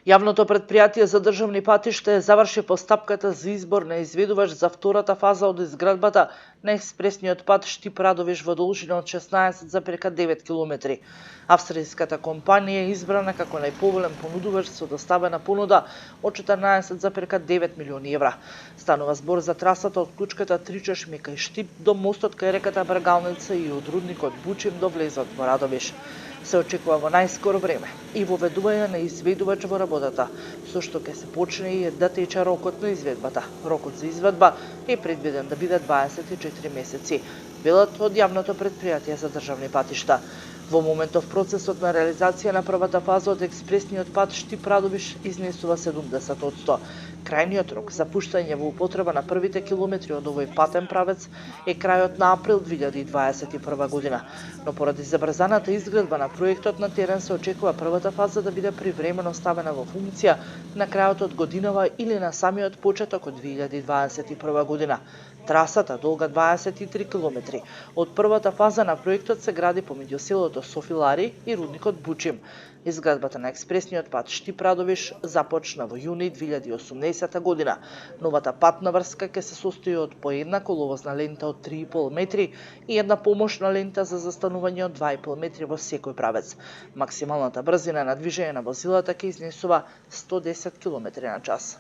Јавното предпријатие за државни патишта заврши постапката за избор на изведувач за втората фаза од изградбата на експресниот пат Штип-Радовиш во должина од 16,9 км. Австријската компанија е избрана како најповолен понудувач со доставена понуда од 14,9 милиони евра. Станува збор за трасата од клучката Тричешми кај Штип до мостот кај реката Бргалница и од рудникот Бучим до влезот во Радовиш. Се очекува во најскоро време и воведување на изведувач во работата, со што ќе се почне и да тече рокот на изведбата. Рокот за изведба е предвиден да биде 24 месеци, велат од Јавното предпријатие за државни патишта. Во моментов процесот на реализација на првата фаза од експресниот пат Штип-Радовиш изнесува 70%. Крајниот рок за пуштање во употреба на првите километри од овој патен правец е крајот на април 2021 година. Но поради забрзаната изградба на проектот на терен се очекува првата фаза да биде привремено ставена во функција на крајот од годинава или на самиот почеток од 2021 година. Трасата, долга 23 км, од првата фаза на проектот се гради помеѓу селото Софилари и рудникот Бучим. Изградбата на експресниот пат Штип-Радовиш започна во јуни 2018 година. Новата патна врска ќе се состои од по една коловозна лента од 3,5 метри и една помошна лента за застанување од 2,5 метри во секој правец. Максималната брзина на движење на возилата ќе изнесува 110 км на час.